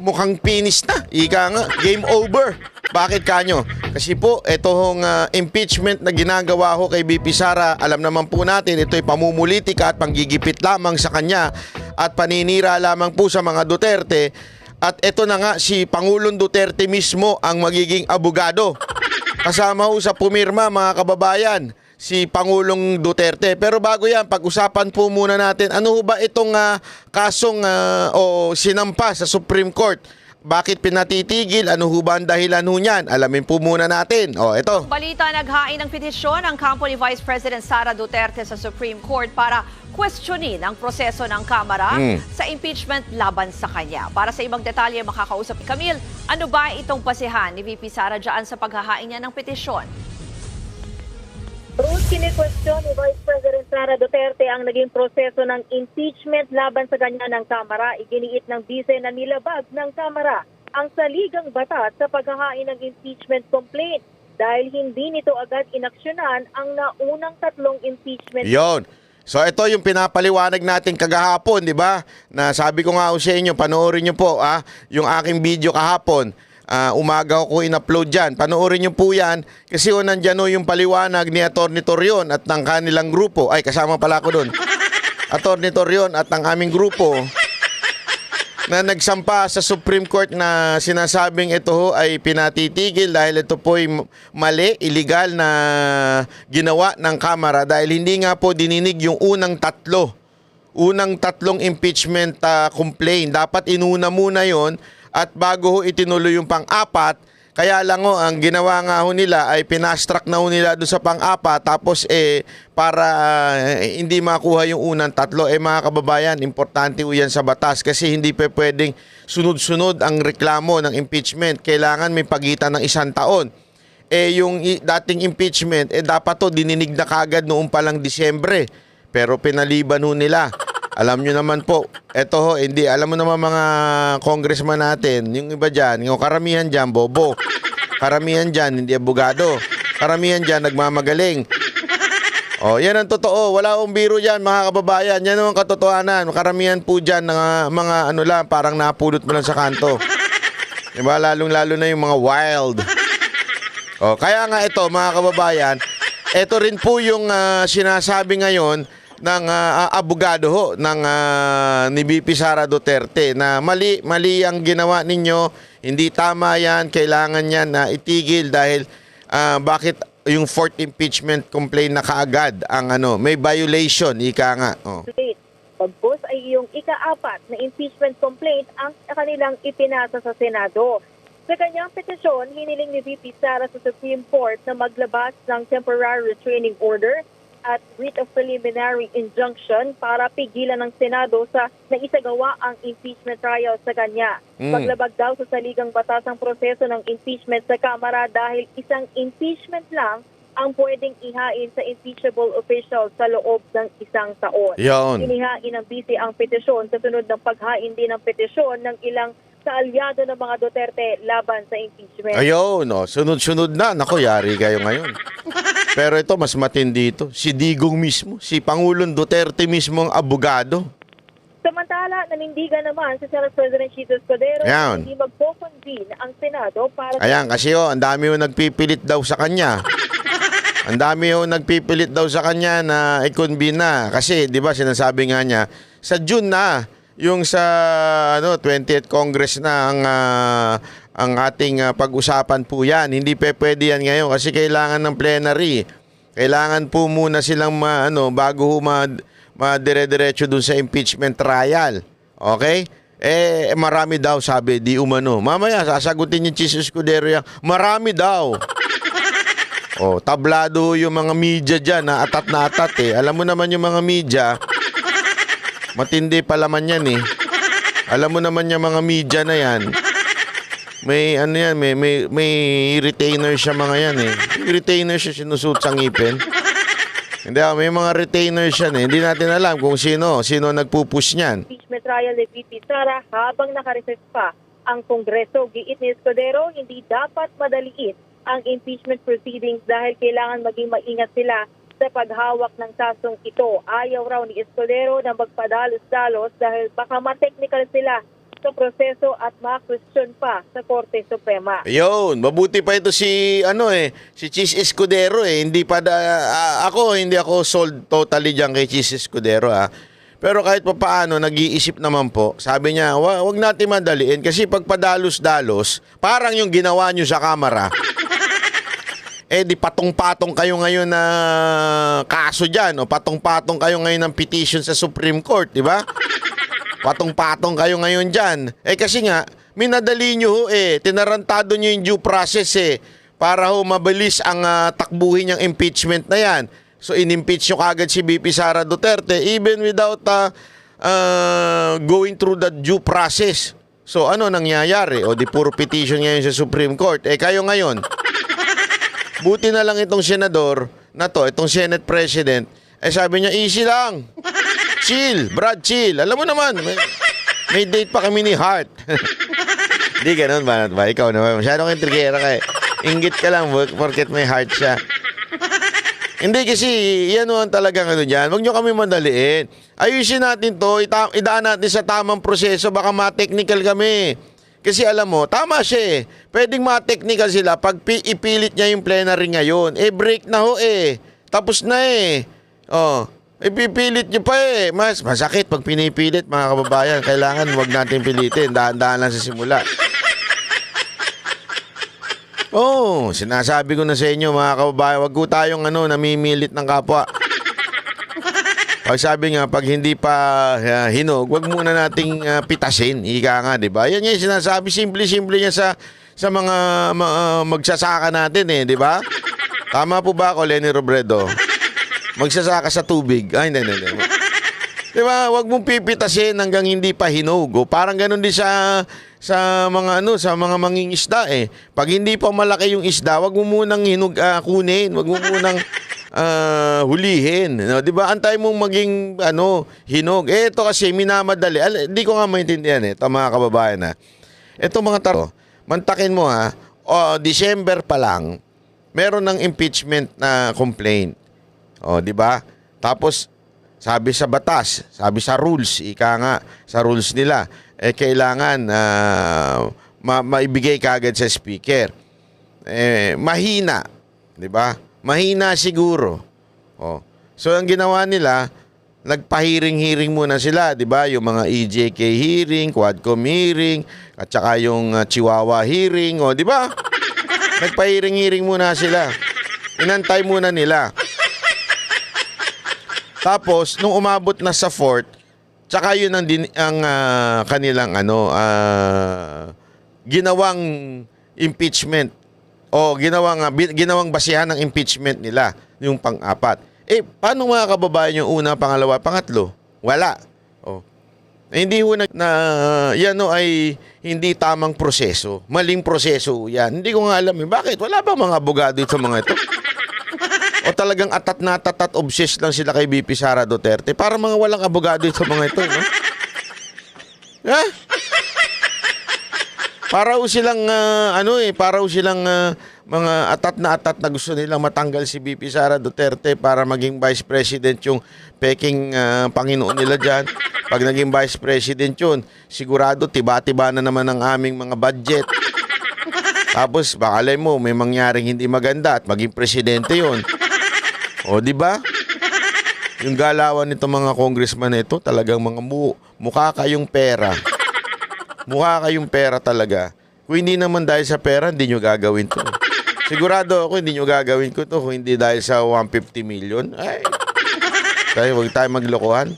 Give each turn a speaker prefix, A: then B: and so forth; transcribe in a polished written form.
A: mukhang finish na. Ika nga, game over. Bakit kanyo? Kasi po, itong impeachment na ginagawa ho kay BP Sara, alam naman po natin, ito'y pamumulitika at panggigipit lamang sa kanya at paninira lamang po sa mga Duterte. At ito na nga, si Pangulong Duterte mismo ang magiging abogado. Kasama ho sa pumirma, mga kababayan, si Pangulong Duterte. Pero bago yan, pag-usapan po muna natin, ano ho ba itong kasong o sinampa sa Supreme Court? Bakit pinatitigil? Ano ho ba ang dahilan ho niyan? Alamin po muna natin. O, ito.
B: Balita, naghain ng petisyon ang kampo ni Vice President Sara Duterte sa Supreme Court para questionin ang proseso ng Kamara sa impeachment laban sa kanya. Para sa ibang detalye, makakausap ni Camille, ano ba itong pasihan ni VP Sara dyan sa paghahain niya ng petisyon?
C: Ruth, kini-question ni Vice President Sara Duterte ang naging proseso ng impeachment laban sa kanya ng Kamara. Iginiit ng bise na nilabag ng Kamara ang saligang batas sa paghahain ng impeachment complaint dahil hindi nito agad inaksyonan ang naunang tatlong impeachment.
A: Yon. So ito yung pinapaliwanag natin kagahapon, di ba? Na sabi ko nga sa inyo, panoorin nyo po yung aking video kahapon. Umaga ko in-upload dyan. Panoorin nyo po yan kasi nandyan yung paliwanag ni Atty. Torion at ng kanilang grupo. Ay, kasama pala ko doon. Atty. Torion at ng aming grupo na nagsampa sa Supreme Court na sinasabing ito ho ay pinatitigil dahil ito po ay mali, illegal na ginawa ng Kamara dahil hindi nga po dininig yung unang tatlong impeachment complaint. Dapat inuna muna yon at bago ho itinuloy yung pang-apat. Kaya lang ho, ang ginawa nga ho nila ay pinastrack na ho nila doon sa pang-apat tapos para hindi makuha yung unang tatlo. Mga kababayan, importante ho yan sa batas kasi hindi pwedeng sunod-sunod ang reklamo ng impeachment. Kailangan may pagitan ng 1 taon. Yung dating impeachment, dapat to dininig na kagad noong palang Disyembre. Pero pinaliban ho nila. Alam nyo naman po, eto ho, hindi, alam mo naman mga congressman natin, yung iba dyan, yung karamihan dyan, bobo. Karamihan dyan, hindi abogado. Karamihan dyan, nagmamagaling. O, yan ang totoo. Wala akong biro dyan, mga kababayan. Yan ang katotohanan. Karamihan po dyan, mga ano lang, parang napulot mo lang sa kanto. Diba? Lalong-lalo na yung mga wild. O, kaya nga ito, mga kababayan, ito rin po yung sinasabi ngayon ng abogado ho ng ni BP Sara Duterte na mali ang ginawa ninyo, hindi tama yan, kailangan yan na itigil dahil bakit yung fourth impeachment complaint na kaagad ang may violation, ika nga.
C: Pagpos ay yung ika-4 na impeachment complaint ang kanilang ipinasa sa Senado. Sa kanyang petisyon, hiniling ni VP Sara sa Supreme Court na maglabas ng temporary restraining order at writ of preliminary injunction para pigilan ng Senado sa naisagawa ang impeachment trial sa kanya. Paglabag daw sa saligang batas ang proseso ng impeachment sa Kamara dahil isang impeachment lang ang pwedeng ihain sa impeachable official sa loob ng 1 taon. Inihain ng BC ang petisyon sa sunod ng paghain din ng petisyon ng ilang kaalyado ng mga Duterte laban sa impeachment.
A: Ayun, sunod-sunod na. Naku, yari kayo ngayon. Pero ito, mas matindi ito. Si Digong mismo, si Pangulong Duterte mismo ang abogado.
C: Samantala, nanindigan naman si Senate President Chito Escudero na hindi magpo-convene ang Senado para...
A: Ayan, kasi ang dami yung nagpipilit daw sa kanya. Ang dami yung nagpipilit daw sa kanya na i-convene na. Kasi, di ba, sinasabi nga niya, sa June na, yung sa 20th Congress na ang ating pag-usapan po yan. Hindi pwede yan ngayon kasi kailangan ng plenary. Kailangan po muna silang bago madire-diretso dun sa impeachment trial. Okay? Marami daw, sabi, di umano. Mamaya, sasagutin yung Chis Escudero yan. Marami daw. Tablado yung mga media dyan, na atat. Alam mo naman yung mga media, matindi palaman yan Alam mo naman yung mga media na yan. May may retainer siya mga yan May retainer siya sinusuot sa ngipin. Hindi, may mga retainer siya Hindi natin alam kung sino nagpupush niyan.
C: Impeachment trial ni VP Sara habang nakareses pa ang Kongreso. Giit ni Escudero, hindi dapat madaliin ang impeachment proceedings dahil kailangan maging maingat sila sa paghawak ng kasong ito. Ayaw raw ni Escudero na magpadalos-dalos dahil baka ma-technical sila sa proseso at ma-question pa sa Korte Suprema.
A: Ayun, mabuti pa ito si si Chis Escudero hindi pa hindi ako sold totally diyan kay Chis Escudero Pero kahit pa paano nag-iisip naman po. Sabi niya, wag natin madaliin kasi pag padalos-dalos, parang yung ginawa niyo sa Kamara. Di patong-patong kayo ngayon na kaso diyan o patong-patong kayo ngayon ng petition sa Supreme Court, di ba? Patong-patong kayo ngayon diyan. Kasi nga minadali niyo tinarantado niyo yung due process para mabilis ang takbuhin niyang impeachment na yan. So in-impeach nyo kagad si VP Sara Duterte even without going through the due process. So ano nangyayari? O di puro petition ngayon sa Supreme Court. Kayo ngayon, buti na lang itong senador na to, itong Senate President, sabi niya, easy lang. Chill, Brad, chill. Alam mo naman, may date pa kami ni Hart. Di ganun ba? Ikaw naman, masyadong intrigera ka Inggit ka lang, porket may heart siya. Hindi kasi, yan naman talagang dyan. Huwag nyo kami madaliin. Ayusin natin to, idaan natin sa tamang proseso, baka ma-technical kami. Kasi alam mo, tama siya Pwedeng ma-technical sila pag ipilit niya yung plenary ngayon. Break na Tapos na ipipilit nyo pa Mas masakit pag pinipilit mga kababayan. Kailangan huwag natin pilitin. Dahan-dahan lang sa simula. Sinasabi ko na sa inyo mga kababayan, wag ko tayong namimilit ng kapwa. Pag sabi nga, pag hindi pa hinog, wag muna nating pitasin. Ika nga, di ba? Yan yung sinasabi, simple-simple niya sa mga magsasaka natin di ba? Tama po ba ako, Lenny Robredo? Magsasaka sa tubig. Hindi. Di ba? Wag mong pipitasin hanggang hindi pa hinog. Parang ganun din sa mga sa mga mangingisda Pag hindi pa malaki yung isda, wag mo munang kunin, wag mo munang hulihin. No, 'di ba? Antay mong maging hinog. Ito kasi minamadali. Hindi ko nga maintindihan ito mga kababayan Ito mga taro, mantakin mo December pa lang meron ng impeachment na complaint. 'Di ba? Tapos sabi sa batas, sabi sa rules, ika nga sa rules nila, kailangan maibigay kagad sa speaker. Mahina, 'di ba? Mahina siguro. So ang ginawa nila, nagpa-hearing muna sila, 'di ba? Yung mga EJK hearing, Quadcom hearing, at saka yung Chihuahua hearing, 'di ba? Nagpa-hearing muna sila. Inantay muna nila. Tapos, nung umabot na sa 4th, tsaka yun ang kanilang ginawang impeachment o ginawang basihan ng impeachment nila, yung pang-4. Paano mga kababayan yung una, pangalawa, pangatlo? Wala. Hindi yan ay hindi tamang proseso. Maling proseso yan. Hindi ko nga alam bakit. Wala ba mga abogado sa mga ito? O talagang atat obsessed lang sila kay VP Sara Duterte? Para mga walang abogado sa mga ito, no? Para silang mga atat na gusto nilang matanggal si VP Sara Duterte para maging Vice President yung peking Panginoon nila dyan. Pag naging Vice President yun, sigurado tiba-tiba na naman ang aming mga budget. Tapos baka alay mo may mangyaring hindi maganda at maging presidente yun. Di ba? Yung galawan nito mga congressman na ito, talagang mga mukha kayong pera. Mukha kayong pera talaga. Kung hindi naman dahil sa pera, hindi nyo gagawin to. Sigurado ako, hindi nyo gagawin ko to kung hindi dahil sa 150 million. Huwag tayo maglokohan.